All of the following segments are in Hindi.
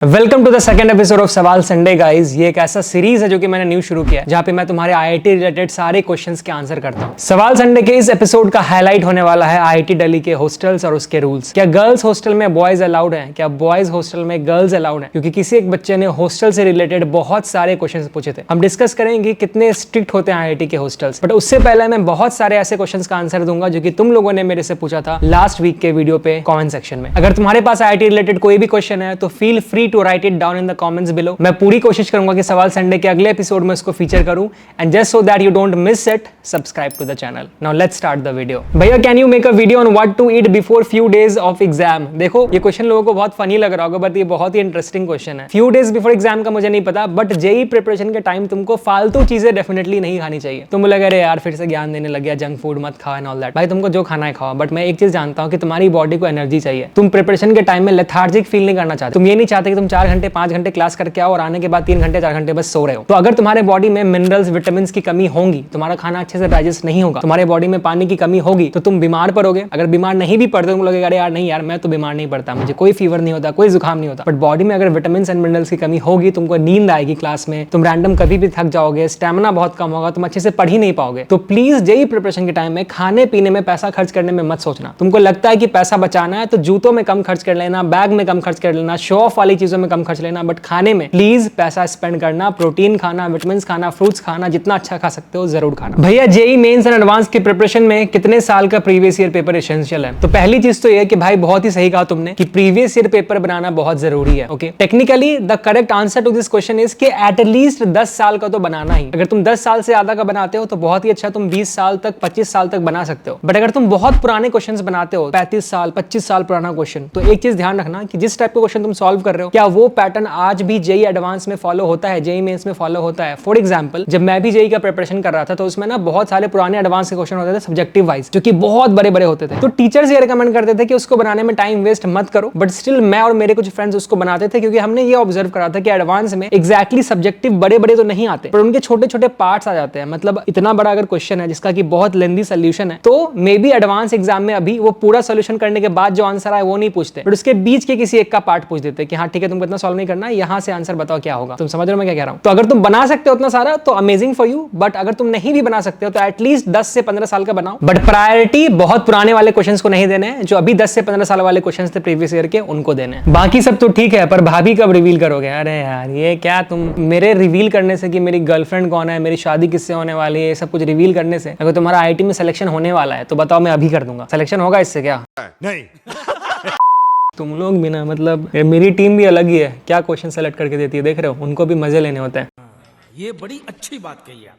Welcome to the second episode of Sawaal Sunday guys. ये एक ऐसा सीरीज है जो कि मैंने न्यू शुरू किया है जहां पे मैं तुम्हारे आईआईटी रिलेटेड सारे क्वेश्चंस के आंसर करता हूं। सवाल संडे के इस एपिसोड का हाईलाइट होने वाला है आईआईटी दिल्ली के हॉस्टल्स और उसके रूल्स। क्या गर्ल्स हॉस्टल में बॉयज अलाउड हैं? क्या बॉयज हॉस्टल में गर्ल्स अलाउड हैं? क्योंकि किसी एक बच्चे ने हॉस्टल से रिलेटेड बहुत सारे क्वेश्चन पूछे थे। हम डिस्कस करेंगे कितने स्ट्रिक्ट होते हैं आईआईटी के हॉस्टल्स। बट उससे पहले मैं बहुत सारे ऐसे क्वेश्चन का आंसर दूंगा जो कि तुम लोगों ने मेरे से पूछा था लास्ट वीक के वीडियो पे कॉमेंट सेक्शन में। अगर तुम्हारे पास आईआईटी रिलेटेड कोई भी क्वेश्चन है तो feel free to write it down in comments below. मैं पूरी कोशिश करूंगा कि सवाल संडे के अगले एपिसोड में इसको फीचर करूं। And just so that you don't miss it, subscribe to the channel. Now let's start the video. भैया can you make a video on what to eat before few days of exam? देखो ये क्वेश्चन लोगों को बहुत फनी लग रहा होगा बट ये बहुत ही इंटरेस्टिंग क्वेश्चन है। फ्यू डेज बिफोर एग्जाम का मुझे नहीं पता बट जेई प्रिपरेशन के टाइम तुमको फालतू चीजें डेफिनेटली नहीं खानी चाहिए। तुम बोलोगे अरे यार फिर से ज्ञान देने लग गया, जंक फूड मत खाओ एंड ऑल दैट। भाई तुमको जो खाना है खाओ, बट मैं एक चीज जानता हूं कि तुम्हारी बॉडी को एनर्जी चाहिए। तुम प्रिपरेशन के टाइम में लेथार्जिक फील नहीं करना चाहते। तुम ये नहीं चाहते कि तुम 4 घंटे 5 घंटे क्लास करके आओ और आने के बाद 3 घंटे 4 घंटे बस सो रहे हो। तो अगर तुम्हारे बॉडी में मिनरल्स विटामिन की कमी होगी, तुम्हारा खाना अच्छे से डाइजेस्ट नहीं होगा, तुम्हारे बॉडी में पानी की कमी होगी तो तुम बीमार पड़ोगे। अगर बीमार नहीं भी पड़ते तुम लगेगा अरे यार नहीं यार मैं तो बीमार नहीं पड़ता, मुझे कोई फीवर नहीं होता, कोई जुकाम नहीं होता। बट बॉडी में अगर विटामिन एंड मिनरल्स की कमी होगी, तुमको नींद आएगी क्लास में, तुम रैंडम कभी भी थक जाओगे, स्टेमिना बहुत कम होगा, तुम अच्छे से पढ़ ही नहीं पाओगे। तो प्लीज जेई प्रिपरेशन के टाइम में खाने पीने में पैसा खर्च करने में मत सोचना। तुमको लगता है कि पैसा बचाना है तो जूतों में कम खर्च कर लेना, बैग में कम खर्च कर लेना, शो ऑफ वाली चीजों में कम खर्च लेना, बट खाने में प्लीज पैसा स्पेंड करना, प्रोटीन खाना, विटामिन्स खाना, फ्रूट्स खाना, जितना अच्छा खा सकते हो जरूर खाना। भैया जेई मेंस एंड एडवांस की प्रिपरेशन में कितने साल का प्रीवियस ईयर पेपर एसेंशियल है? तो पहली चीज तो ये कि भाई बहुत ही सही कहा तुमने कि प्रीवियस ईयर पेपर बनाना बहुत जरूरी है। Okay, technically the correct answer to this question is कि एटलीस्ट 10 साल का तो बनाना ही। अगर तुम 10 साल से ज्यादा का बनाते हो तो बहुत ही अच्छा, तुम 20 साल तक 25 साल तक बना सकते हो। बट अगर तुम बहुत पुराने क्वेश्चन बनाते हो, 35 साल 25 साल पुराना क्वेश्चन, तो एक चीज ध्यान रखना कि जिस टाइप का क्वेश्चन तुम सॉल्व कर रहे हो क्या वो पैटर्न आज भी जेई एडवांस में फॉलो होता है, जेई मेंस में फॉलो होता है। फॉर एग्जांपल जब मैं भी जेई का प्रिपरेशन कर रहा था तो उसमें ना बहुत सारे पुराने एडवांस के क्वेश्चन होते थे सब्जेक्टिव वाइज, जो कि बहुत बड़े बड़े होते थे। तो टीचर्स ये रिकमेंड करते थे कि उसको बनाने में टाइम वेस्ट मत करो। बट स्टिल मैं और मेरे कुछ फ्रेंड्स उसको बनाते थे क्योंकि हमने ये ऑब्जर्व करा था कि एडवांस में एग्जैक्टली सब्जेक्टिव बड़े बड़े तो नहीं आते पर उनके छोटे छोटे पार्ट्स आ जाते हैं। मतलब इतना बड़ा अगर क्वेश्चन है जिसका कि बहुत लेंथी सोल्यूशन है तो मे बी एडवांस एग्जाम में अभी वो पूरा सोल्यूशन करने के बाद जो आंसर आए वो नहीं पूछते, बट उसके बीच के किसी एक का पार्ट पूछ देते कि हाँ ठीक है तुमको इतना सॉल्व नहीं करना, यहाँ से आंसर बताओ क्या होगा। तुम समझ रहे हो मैं क्या कह रहा हूँ? तो अगर तुम बना सकते हो उतना सारा तो अमेजिंग फॉर यू, बट अगर तुम नहीं भी बना सकते हो तो एटलीस्ट 10 से 15 साल का बनाओ। बट प्रायोरिटी बहुत पुराने वाले क्वेश्चंस को नहीं देने हैं, जो अभी 10 से 15 साल वाले क्वेश्चंस थे प्रीवियस ईयर के उनको देने हैं। बाकी सब तो ठीक है पर भाभी कब रिवील करोगे? अरे यार ये क्या तुम मेरे रिवील करने से कि मेरी गर्लफ्रेंड कौन है, मेरी शादी किससे होने वाली है, ये सब कुछ रिवील करने से अगर तुम्हारा आईआईटी में सिलेक्शन होने वाला है तो बताओ मैं अभी कर दूंगा। सिलेक्शन होगा इससे क्या? नहीं। तुम लोग भी ना, मतलब मेरी टीम भी अलग ही है, क्या क्वेश्चन सेलेक्ट करके देती है, देख रहे हो, उनको भी मजे लेने होते हैं। ये बड़ी अच्छी बात कही आप।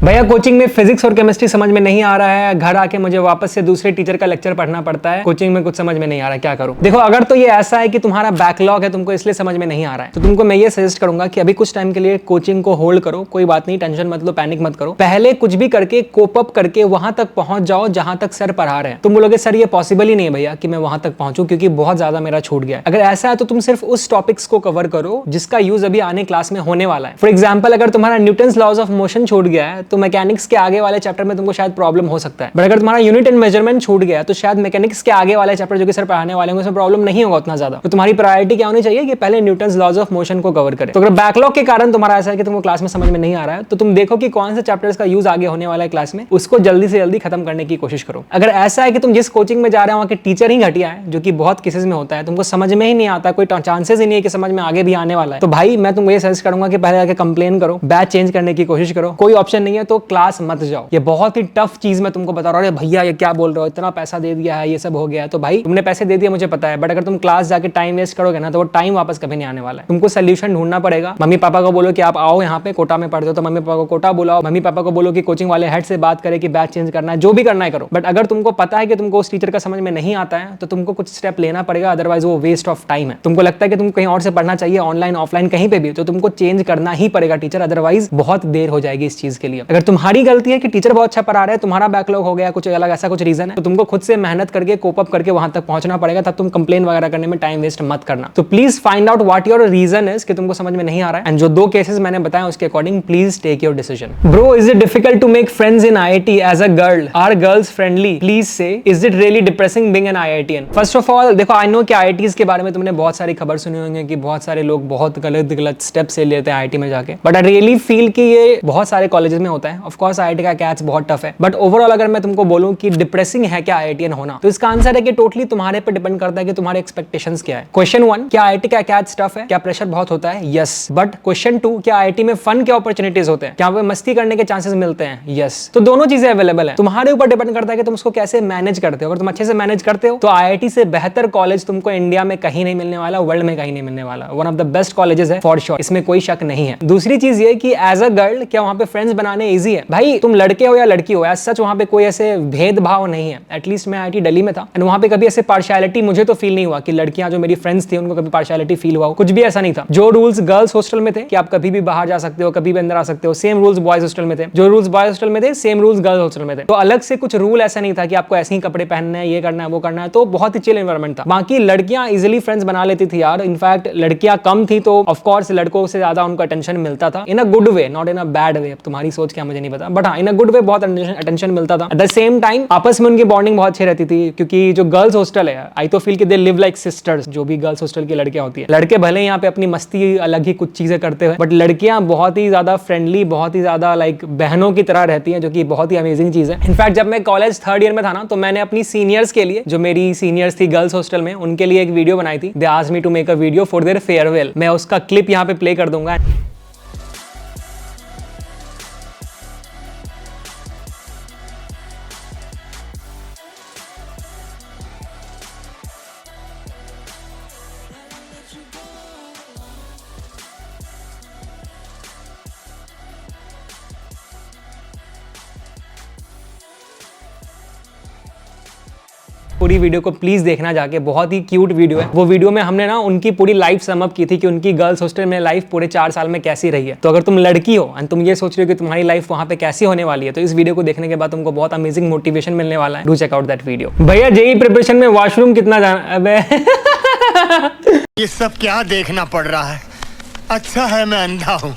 भैया कोचिंग में फिजिक्स और केमिस्ट्री समझ में नहीं आ रहा है, घर आके मुझे वापस से दूसरे टीचर का लेक्चर पढ़ना पड़ता है, कोचिंग में कुछ समझ में नहीं आ रहा है, क्या करूं? देखो अगर तो ये ऐसा है कि तुम्हारा बैकलॉग है, तुमको इसलिए समझ में नहीं आ रहा है तो तुमको मैं ये सजेस्ट करूंगा कि अभी कुछ टाइम के लिए कोचिंग को होल्ड करो। कोई बात नहीं, टेंशन मत लो, पैनिक मत करो, पहले कुछ भी करके कोप अप करके वहां तक पहुंच जाओ जहां तक सर पढ़ा रहे हैं। तुम बोलोगे सर ये पॉसिबल ही नहीं है भैया कि मैं वहां तक पहुंचूं क्योंकि बहुत ज्यादा मेरा छूट गया है। अगर ऐसा है तो तुम सिर्फ उस टॉपिक्स को कवर करो जिसका यूज अभी आने क्लास में होने वाला है। फॉर एग्जाम्पल अगर तुम्हारा न्यूटन्स लॉज ऑफ मोशन छूट गया है तो मैकेनिक्स के आगे वाले चैप्टर में तुमको शायद प्रॉब्लम हो सकता है। बट अगर तुम्हारा यूनिट एंड मेजरमेंट छूट गया तो शायद मैकेनिक्स के आगे वाले चैप्टर जो कि सर पढ़ाने वाले हैं उसमें प्रॉब्लम नहीं होगा उतना ज्यादा। तो तुम्हारी प्रायोरिटी क्या होनी चाहिए कि पहले न्यूटन्स लॉज ऑफ मोशन को कवर करें। तो अगर बैकलॉग के कारण तुम्हारा ऐसा है कि तुमको क्लास में समझ में नहीं आ रहा है तो तुम देखो कि कौन से चैप्टर्स का यूज आगे होने वाला है क्लास में, उसको जल्दी से जल्दी खत्म करने की कोशिश करो। अगर ऐसा है कि तुम जिस कोचिंग में जा रहे हो वहां के टीचर ही घटिया है, जो कि बहुत केसेस में होता है, तुमको समझ में ही नहीं आता, कोई चांसेस ही नहीं है कि समझ में आगे भी आने वाला है, तो भाई मैं तुमको ये सजेस्ट करूंगा कि पहले आके कंप्लेन करो, बैच चेंज करने की कोशिश करो। कोई ऑप्शन नहीं है तो क्लास मत जाओ। ये बहुत ही टफ चीज मैं तुमको बता रहा हूँ। अरे भैया ये क्या बोल रहे हो, इतना पैसा दे दिया है, ये सब हो गया है, तो भाई तुमने पैसे दे दिए मुझे पता है, बट अगर तुम क्लास जाके टाइम वेस्ट करोगे ना तो वो टाइम वापस कभी नहीं आने वाला है। तुमको सोल्यूशन ढूंढना पड़ेगा। मम्मी पापा को बोलो कि आप आओ यहाँ पे, कोटा में पढ़ते हो तो मम्मी पापा को कोटा बुलाओ, मम्मी पापा को बोलो कि कोचिंग वाले हेड से बात करे कि बैच चेंज करना है, जो भी करना है करो। बट अगर तुमको पता है कि तुमको उस टीचर का समझ में नहीं आता है तो तुमको कुछ स्टेप लेना पड़ेगा, अदरवाइज वो वेस्ट ऑफ टाइम है। तुमको लगता है कि तुम कहीं और से पढ़ना चाहिए, ऑनलाइन ऑफलाइन कहीं पे भी, तो तुमको चेंज करना ही पड़ेगा टीचर, अदरवाइज बहुत देर हो जाएगी इस चीज के लिए। अगर तुम्हारी गलती है कि टीचर बहुत अच्छा पढ़ा रहे हैं, तुम्हारा बैकलॉग हो गया, कुछ अलग ऐसा कुछ रीजन है, तो तुमको खुद से मेहनत करके कोप अप करके वहां तक पहुंचना पड़ेगा, तब तुम कंप्लेन वगैरह करने में टाइम वेस्ट मत करना। तो please find out what your reason is कि तुमको समझ में नहीं आ रहा है, एंड जो 2 केसेस मैंने बताया उसके according please take your decision. Bro, is it difficult to make friends in IIT as a girl? Are girls friendly? Please say, is it really depressing being an IITian? First of all देखो, आई नो कि IITs के बारे में तुमने बहुत सारी खबर सुनी होंगी कि बहुत सारे लोग बहुत गलत स्टेप्स ले लेते हैं IIT में जाके, बट आई रियली फील कि ये बहुत सारे कॉलेजेस में होता है। ऑफ कोर्स IIT का कैच बहुत टफ है, बट ओवरऑल अगर मैं तुमको बोलूं कि डिप्रेसिंग है क्या IITian होना, तो इसका आंसर है कि टोटली तुम्हारे पे डिपेंड करता है कि तुम्हारे एक्सपेक्टेशंस क्या है। क्वेश्चन 1, क्या IIT का कैच टफ है? क्या प्रेशर बहुत होता है? यस। बट क्वेश्चन 2, क्या IIT में फन के अपॉर्चुनिटीज होते हैं? क्या वह मस्ती करने के चांसेस मिलते हैं? यस। तो दोनों चीजें अवेलेबल है, तुम्हारे ऊपर डिपेंड करता है कि तुम उसको कैसे मैनेज करते हो। अगर तुम अच्छे से मैनेज करते हो तो IIT से बेहतर कॉलेज तुमको इंडिया में कहीं नहीं मिलने वाला, वर्ल्ड में कहीं नहीं मिलने वाला। One of the best colleges है फॉर श्योर, इसमें कोई शक नहीं है। दूसरी चीज ये कि एज अ गर्ल क्या वहां पे फ्रेंड्स बनाने इजी है? भाई तुम लड़के हो या लड़की हो, एज सच वहां पे कोई ऐसे भेदभाव नहीं है। एटलीस्ट मैं IIT दिल्ली में था एंड वहां पे कभी ऐसे पार्शियलिटी मुझे तो फील नहीं हुआ कि लड़कियां जो मेरी फ्रेंड्स थी उनको कभी पार्शियलिटी फील हुआ, कुछ भी ऐसा नहीं था। जो रूल्स गर्ल्स हॉस्टल में थे कि आप कभी भी बाहर जा सकते हो, कभी भी अंदर आ सकते हो, सेम रूल्स बॉयज हॉस्टल में थे। जो रूल्स बॉयज हॉस्टल में थे सेम रूल्स गर्ल्स हॉस्टल में थे। तो अलग से कुछ रूल ऐसा नहीं था कि आपको ऐसे ही कपड़े पहनने हैं, ये करना है, वो करना है। तो बहुत ही चिल एनवायरनमेंट था। बाकी लड़कियां इजिली फ्रेंड्स बना लेती थी यार। इनफैक्ट लड़कियां कम थी तो ऑफ कोर्स लड़कों से ज्यादा उनको अटेंशन मिलता था, in a good way, not in a bad way. अब तुम्हारी सोच क्या मुझे नहीं पता, बट हाँ इन अ गुड वे बहुत अटेंशन मिलता था। एट द सेम टाइम आपस में उनकी बॉन्डिंग बहुत अच्छी रहती थी, क्योंकि जो गर्ल्स हॉस्टल है आई तो फील कि दे लिव लाइक सिस्टर्स। जो भी गर्ल्स हॉस्टल की लड़कियां होती है, लड़के भले यहाँ पे अपनी मस्ती अलग ही कुछ चीजें करते हुए, बट लड़कियां बहुत ही ज्यादा फ्रेंडली, बहुत ही ज्यादा लाइक बहनों की तरह रहती हैं, जो कि बहुत ही अमेजिंग चीज है। इनफैक्ट जब मैं कॉलेज 3rd ईयर में था ना, तो मैंने अपनी सीनियर्स के लिए, जो मेरी सीनियर्स थी गर्ल्स हॉस्टल में, उनके लिए एक वीडियो बनाई थी। They asked me to make a video for their farewell. मैं उसका क्लिप यहाँ पे प्ले कर दूंगा। पूरी वीडियो को प्लीज देखना जाके, बहुत ही क्यूट वीडियो है वो। वीडियो में हमने ना उनकी पूरी लाइफ सम अप की थी कि उनकी गर्ल्स हॉस्टल में लाइफ पूरे 4 साल में कैसी रही है। तो अगर तुम लड़की हो एंड तुम ये सोच रहे हो कि तुम्हारी लाइफ वहां पे कैसी होने वाली है, तो इस वीडियो को देखने के बाद तुमको बहुत अमेजिंग मोटिवेशन मिलने वाला है। Do check out that video. भैया जेईई प्रिपरेशन में वॉशरूम कितना जाना? अबे ये सब क्या देखना पड़ रहा है? अच्छा है मैं अंधा हूँ।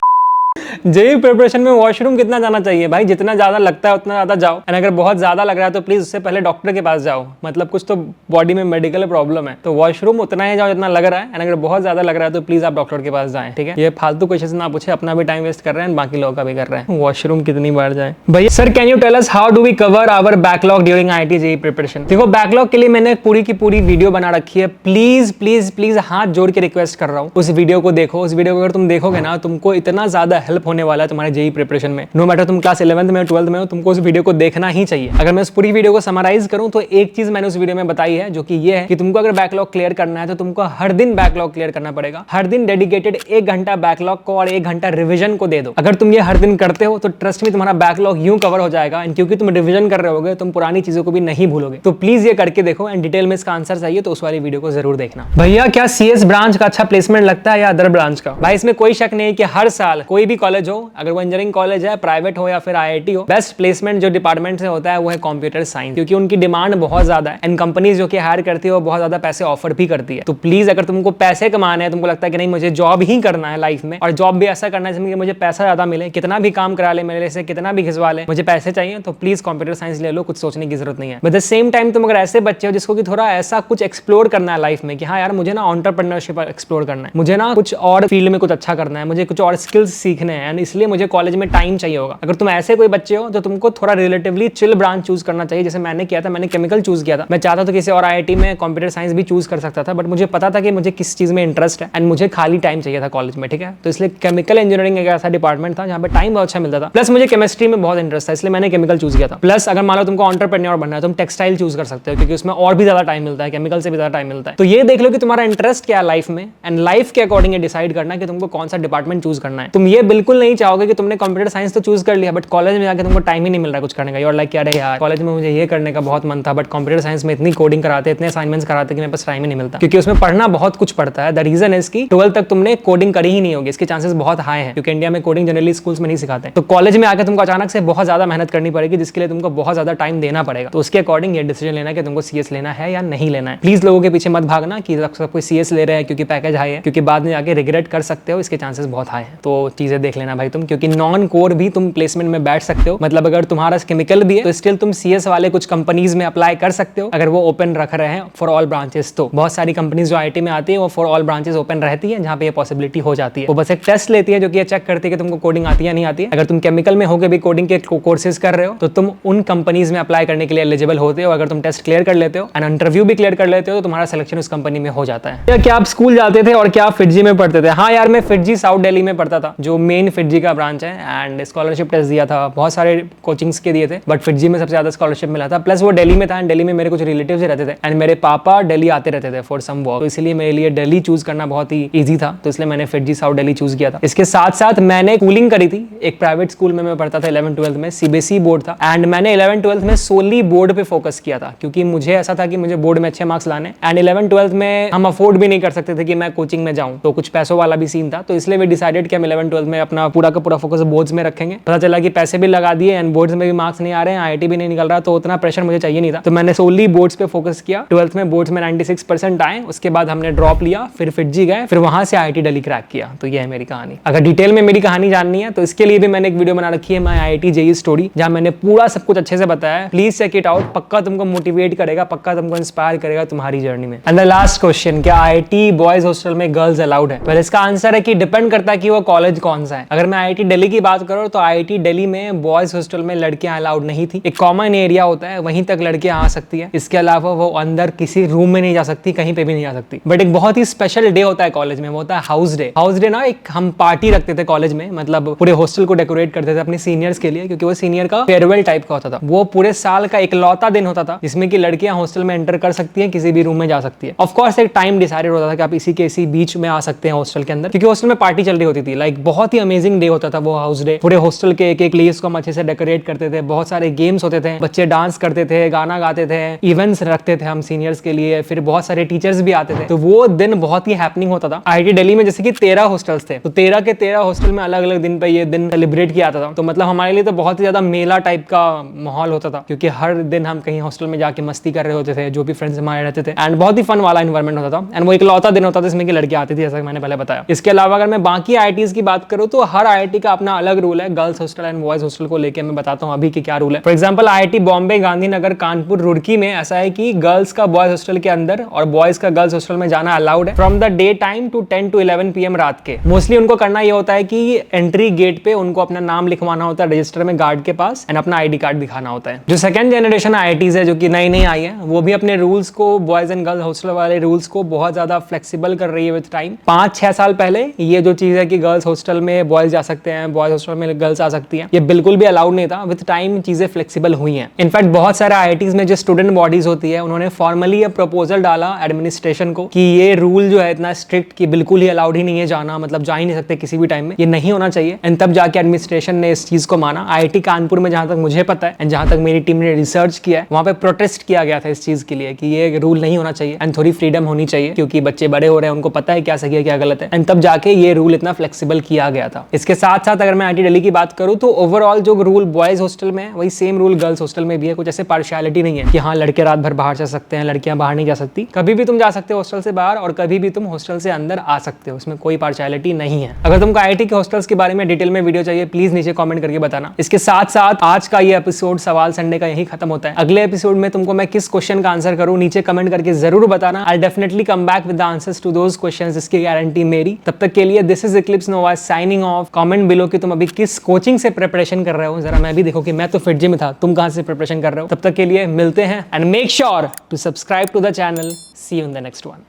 जेईई प्रिपरेशन में वॉशरूम कितना जाना चाहिए? भाई जितना ज्यादा लगता है उतना ज्यादा जाओ, एंड अगर बहुत ज्यादा लग रहा है तो प्लीज उससे पहले डॉक्टर के पास जाओ। मतलब कुछ तो बॉडी में मेडिकल प्रॉब्लम है, तो वॉशरूम उतना ही जाओ जितना लग रहा है, एंड अगर बहुत ज्यादा लग रहा है तो प्लीज आप डॉक्टर के पास जाएं। ठीक है, ये फालतू क्वेश्चन ना पूछे, अपना भी टाइम वेस्ट कर रहे हैं बाकी लोगों का भी कर रहे हैं। वॉशरूम कितनी बार जाए? भैया sir can you tell us how do we cover our backlog during IIT JEE preparation? देखो बैकलॉग के लिए मैंने पूरी की पूरी वीडियो बना रखी है। प्लीज प्लीज प्लीज हाथ जोड़ के रिक्वेस्ट कर रहा हूँ, उस वीडियो को देखो। उस वीडियो को अगर तुम देखोगे ना, तुमको इतना ज्यादा हेल्प होने वाला है तुम्हारे जेईई प्रिपरेशन में। नो मैटर तुम क्लास 11th में 12th में हो, तुमको उस वीडियो को देखना ही चाहिए। अगर मैं उस पूरी वीडियो को समराइज करूं तो एक चीज मैंने उस वीडियो में बताई है, जो कि ये है कि तुमको अगर बैकलॉग क्लियर करना है तो तुमको हर दिन बैकलॉग क्लियर करना पड़ेगा। हर दिन डेडिकेटेड 1 घंटा बैकलॉग को और 1 घंटा रिविजन को दे दो। अगर तुम ये हर दिन करते हो तो ट्रस्ट में तुम्हारा बैकलॉग यूं कवर हो जाएगा, एंड क्योंकि तुम रिविजन कर रहे होगे तुम पुरानी चीजों को भी नहीं भूलोगे। तो प्लीज ये करके देखो, एंड डिटेल में इसका आंसर चाहिए तो उस वाली वीडियो को जरूर देखना। भैया क्या CS ब्रांच का अच्छा प्लेसमेंट लगता है या अदर ब्रांच का? भाई इसमें कोई शक नहीं कि हर साल कोई भी कॉलेज हो, अगर वो इंजीनियरिंग कॉलेज है, प्राइवेट हो या फिर IIT हो, बेस्ट प्लेसमेंट जो डिपार्टमेंट से होता है वो है कंप्यूटर साइंस, क्योंकि उनकी डिमांड बहुत ज्यादा है, एंड कंपनीज जो कि हायर करती है वो बहुत ज्यादा पैसे ऑफर भी करती है। तो प्लीज अगर तुमको पैसे कमाने हैं, तुमको लगता है कि नहीं मुझे जॉब ही करना है लाइफ में, और जॉब भी ऐसा करना है जिसमें मुझे पैसा ज्यादा मिले, कितना भी काम करा ले मेरे से, कितना भी घिसवा ले, मुझे पैसे चाहिए, तो प्लीज कंप्यूटर साइंस ले लो, कुछ सोचने की जरूरत नहीं है। बट द सेम टाइम तुम अगर ऐसे बच्चे हो जिसको कि थोड़ा ऐसा कुछ एक्सप्लोर करना है लाइफ में कि हाँ यार मुझे ना एंटरप्रेन्योरशिप एक्सप्लोर करना है, मुझे ना कुछ और फील्ड में कुछ अच्छा करना है, मुझे कुछ और स्किल्स सीखने हैं, एंड इसलिए मुझे कॉलेज में टाइम चाहिए होगा। अगर तुम ऐसे कोई बच्चे हो तो तुमको थोड़ा रिलेटिवली चिल ब्रांच चूज करना चाहिए, जैसे मैंने किया था। मैंने केमिकल चूज किया था। मैं चाहता था किसी और IIT में कंप्यूटर साइंस भी चूज कर सकता था, बट मुझे पता था कि मुझे किस चीज में इंटरेस्ट है, एंड मुझे खाली टाइम चाहिए था कॉलेज में। ठीक है, तो इसलिए केमिकल इंजीनियरिंग एक ऐसा डिपार्टमेंट था जहाँ पे टाइम बहुत अच्छा मिलता था, प्लस मुझे केमिस्ट्री में बहुत इंटरेस्ट था, इसलिए मैंने केमिकल चूज किया था। प्लस अगर मान लो तुमको एंटरप्रेन्योर बनना है, तुम टेक्सटाइल चूज कर सकते हो, क्योंकि उसमें और भी ज्यादा टाइम मिलता है, केमिकल से भी ज्यादा टाइम मिलता है। तो ये देख लो कि तुम्हारा इंटरेस्ट क्या है लाइफ में, एंड लाइफ के अकॉर्डिंग डिसाइड करना कि तुमको कौन सा डिपार्टमेंट चूज करना है। तुम ये बिल्कुल बिल्कुल नहीं चाहोगे कि तुमने कंप्यूटर साइंस तो चूज कर लिया बट कॉलेज में जाकर तुमको टाइम ही नहीं मिल रहा कुछ करने का। और लाइक क्या यार कॉलेज में मुझे ये करने का बहुत मन था बट कंप्यूटर साइंस में इतनी कोडिंग कराते, इतने असाइनमेंट्स कराते कि मेरे पास टाइम ही नहीं मिलता, क्योंकि उसमें पढ़ना बहुत कुछ पड़ता है। द रीजन इज कि 12 तक तुमने कोडिंग करी ही नहीं होगी, इसके चांसेस बहुत हाई हैं, क्योंकि इंडिया में कोडिंग जनरली स्कूल्स में नहीं सिखाते। तो कॉलेज में आकर तुमको अचानक से बहुत ज्यादा मेहनत करनी पड़ेगी, जिसके लिए तुमको बहुत ज्यादा टाइम देना पड़ेगा। तो उसके अकॉर्डिंग ये डिसीजन लेना कि तुमको सीएस लेना है या नहीं लेना है। प्लीज लोगों के पीछे मत भागना कि सब कोई सीएस ले रहे हैं क्योंकि पैकेज हाई है, क्योंकि बाद में जाके रिग्रेट कर सकते हो, इसके चांसेस बहुत हाई हैं। तो चीजें देख लेना भाई तुम, क्योंकि नॉन कोर भी तुम प्लेसमेंट में बैठ सकते हो। मतलब अगर तुम्हारा केमिकल भी है तो स्टिल तुम सीएस वाले कुछ कंपनीज में अप्लाई कर सकते हो, अगर वो ओपन रख रहे हैं फॉर ऑल ब्रांचेस। तो बहुत सारी कंपनीज जो आईटी में आती है वो फॉर ऑल ब्रांचेस ओपन रहती है, जहां पे ये पॉसिबिलिटी हो जाती है। वो बस एक टेस्ट लेती है जो कि ये चेक करती है कि तुमको कोडिंग आती है नहीं आती है। अगर तुम केमिकल में होकर भी कोडिंग के कोर्सेज कर रहे हो तो तुम उन कंपनीज में अप्लाई करने के लिए एलिजिबल होते हो, अगर तुम टेस्ट क्लियर कर लेते हो एंड इंटरव्यू भी क्लियर कर लेते हो तो तुम्हारा सिलेक्शन उस कंपनी में हो जाता है। क्या आप स्कूल जाते थे और क्या आप फिटजी में पढ़ते थे? हाँ यार, मैं फिटजी साउथ दिल्ली में पढ़ता था, जो मेन फिटजी का ब्रांच है, एंड स्कॉलरशिप टेस्ट दिया था, बहुत सारे कोचिंग्स के दिए थे बट फिटजी में सबसे ज्यादा स्कॉलरशिप मिला था। प्लस वो दिल्ली में था एंड दिल्ली में मेरे कुछ रिलेटिव्स रहते थे एंड मेरे पापा दिल्ली आते रहते थे फॉर सम वर्क, तो इसलिए मेरे लिए दिल्ली चूज करना बहुत ही ईजी था, तो इसलिए मैंने फिटजी साउथ दिल्ली चूज किया था। इसके साथ साथ मैंने स्कूलिंग करी थी एक प्राइवेट स्कूल में, मैं पढ़ता था 11th-12th में, सीबीएसई बोर्ड था एंड मैंने 11th-12th में सोली बोर्ड पे फोकस किया था, क्योंकि मुझे ऐसा था कि मुझे बोर्ड में अच्छे मार्क्स लाने, एंड 11th-12th में हम अफोर्ड भी नहीं कर सकते थे कि मैं कोचिंग में जाऊं, तो कुछ पैसों वाला भी सीन था, तो इसलिए वी डिसाइडेड कि हम 11th-12th में अपना पूरा का पूरा फोकस बोर्ड्स में रखेंगे। पता चला कि पैसे भी लगा दिए एंड बोर्ड्स में भी मार्क्स नहीं आ रहे हैं, आईआईटी भी नहीं निकल रहा, तो उतना प्रेशर मुझे चाहिए नहीं था, तो मैंने सोली बोर्ड्स पे फोकस किया। 12th में बोर्ड्स में 96% आए, उसके बाद हमने ड्रॉप लिया, फिर फिटजी गए, फिर वहां से आईआईटी दिल्ली क्रैक किया। तो ये है मेरी कहानी। अगर डिटेल में मेरी कहानी जाननी है तो इसके लिए भी मैंने एक वीडियो बना रखी है, माय आईआईटी जेईई स्टोरी, जहां मैंने पूरा सब कुछ अच्छे से बताया है। प्लीज चेक इट आउट, पक्का तुमको मोटिवेट करेगा, पक्का तुमको इंस्पायर करेगा तुम्हारी जर्नी में। एंड द लास्ट क्वेश्चन, क्या आईआईटी बॉयज हॉस्टल में गर्ल्स अलाउड है? वेल, इसका आंसर है कि डिपेंड करता है कि वो कॉलेज कौन सा है। अगर मैं आईआईटी दिल्ली की बात करूं तो आईआईटी दिल्ली में बॉयज हॉस्टल में लड़कियां अलाउड नहीं थी। एक कॉमन एरिया होता है, वहीं तक लड़कियां आ सकती है, इसके अलावा वो अंदर किसी रूम में नहीं जा सकती, कहीं पे भी नहीं जा सकती। बट एक बहुत ही स्पेशल डे होता है कॉलेज में, वो होता है हाउस डे। हाउस डे ना, एक हम पार्टी रखते थे कॉलेज में, मतलब पूरे हॉस्टल को डेकोरेट करते थे अपने सीनियर्स के लिए, क्योंकि वो सीनियर का फेयरवेल टाइप का होता था। वो पूरे साल का इकलौता दिन होता था जिसमें कि लड़कियां हॉस्टल में एंटर कर सकती हैं, किसी भी रूम में जा सकती है। ऑफ कोर्स एक टाइम डिसाइडेड होता था कि आप इसी के इसी बीच में आ सकते हैं हॉस्टल के अंदर, क्योंकि हॉस्टल में पार्टी चल रही होती थी। लाइक बहुत ही अमेजिंग डे होता था वो हाउस डे। पूरे हॉस्टल के एक एक प्लेस को हम अच्छे से डेकोरेट करते थे, बहुत सारे गेम्स होते थे, बच्चे डांस करते थे, गाना गाते थे, इवेंट्स रखते थे हम सीनियर्स के लिए, फिर बहुत सारे टीचर्स भी आते थे, तो वो दिन बहुत ही हैपनिंग होता था। आईआईटी दिल्ली में जैसे कि 13 हॉस्टल्स थे, तो 13 के 13 हॉस्टल में अलग अलग दिन पे ये दिन सेलिब्रेट किया जाता था। तो मतलब हमारे लिए तो बहुत ही ज्यादा मेला टाइप का माहौल होता था, क्योंकि हर दिन हम कहीं हॉस्टल में जाके मस्ती कर रहे होते थे, जो भी फ्रेंड्स हमारे रहते थे, एंड बहुत ही फन वाला एनवायरमेंट होता था। एंड वो इकलौता दिन होता था जिसमें कि लड़कियां आती थी, जैसा मैंने पहले बताया। इसके अलावा अगर मैं बाकी आईआईटीज की बात करूं तो हर आईआईटी का अपना अलग रूल है। Girls hostel and boys hostel को लेकर मैं बताता हूं अभी कि क्या रूल है। For example IIT Bombay, Gandhinagar, Kanpur, Roorkee में ऐसा है कि गर्ल्स का बॉयज हॉस्टल के अंदर और बॉयज का गर्ल्स हॉस्टल में जाना अलाउड है from the day time to 10 to 11 PM रात के। मोस्टली उनको करना ये होता है कि एंट्री गेट पे उनको अपना नाम लिखवाना होता है रजिस्टर में गार्ड के पास, एंड अपना आईडी कार्ड दिखाना होता है। जो सेकंड जनरेशन आईआईटीज है, जो कि नई नई आई है, वो भी अपने रूल्स को, बॉयज एंड गर्ल्स हॉस्टल वाले रूल्स को बहुत ज्यादा फ्लेक्सिबल कर रही है विद टाइम। 5-6 साल पहले ये जो चीज है कि गर्ल्स हॉस्टल में बॉयज जा सकते हैं, बॉयज हॉस्टल में गर्ल्स आ सकती हैं, ये बिल्कुल भी अलाउड नहीं था। विद टाइम चीजें फ्लेक्सिबल हुई हैं। इनफैक्ट बहुत सारे आईआईटीज में जो स्टूडेंट बॉडीज होती है, उन्होंने फॉर्मली प्रपोजल डाला एडमिनिस्ट्रेशन को कि ये रूल जो है इतना स्ट्रिक्ट कि बिल्कुल ही अलाउड ही नहीं है जाना, मतलब जा ही नहीं सकते किसी भी टाइम में, ये नहीं होना चाहिए। एंड तब जाके एडमिनिस्ट्रेशन ने इस चीज को माना। आईआईटी कानपुर में जहां तक मुझे पता है एंड जहां तक मेरी टीम ने रिसर्च किया है, वहां पे प्रोटेस्ट किया गया था इस चीज के लिए कि ये रूल नहीं होना चाहिए एंड थोड़ी फ्रीडम होनी चाहिए, क्योंकि बच्चे बड़े हो रहे हैं, उनको पता है क्या सही है क्या गलत है, एंड तब जाके ये रूल इतना फ्लेक्सिबल किया गया था। इसके साथ साथ अगर मैं आईआईटी दिल्ली की बात करूं तो ओवरऑल जो रूल बॉयज हॉस्टल में है वही सेम रूल गर्ल्स हॉस्टल में भी है। कुछ ऐसे पार्शियलिटी नहीं है कि हाँ लड़के रात भर बाहर जा सकते हैं, लड़कियां बाहर नहीं जा सकती। कभी भी तुम जा सकते हो हॉस्टल से बाहर और कभी भी तुम हॉस्टल से अंदर आ सकते हो, इसमें कोई पार्शियलिटी नहीं है। अगर तुमको आईआईटी के हॉस्टल्स के बारे में डिटेल में वीडियो चाहिए, प्लीज नीचे कमेंट करके बताना। इसके साथ साथ आज का ये एपिसोड सवाल संडे का यही खत्म होता है। अगले एपिसोड में तुमको मैं किस क्वेश्चन का आंसर करूं नीचे कमेंट करके जरूर बताना। I definitely come back with the answers to those questions, इसकी गारंटी मेरी। तब तक के लिए this is Eclipse Nova signing off. Comment below कि तुम अभी किस कोचिंग से प्रिपरेशन कर रहे हो, जरा मैं भी देखो कि मैं तो फिटजी में था, तुम कहां से प्रिपरेशन कर रहे हो। तब तक के लिए मिलते हैं and make sure to subscribe to the channel. See you in the next one.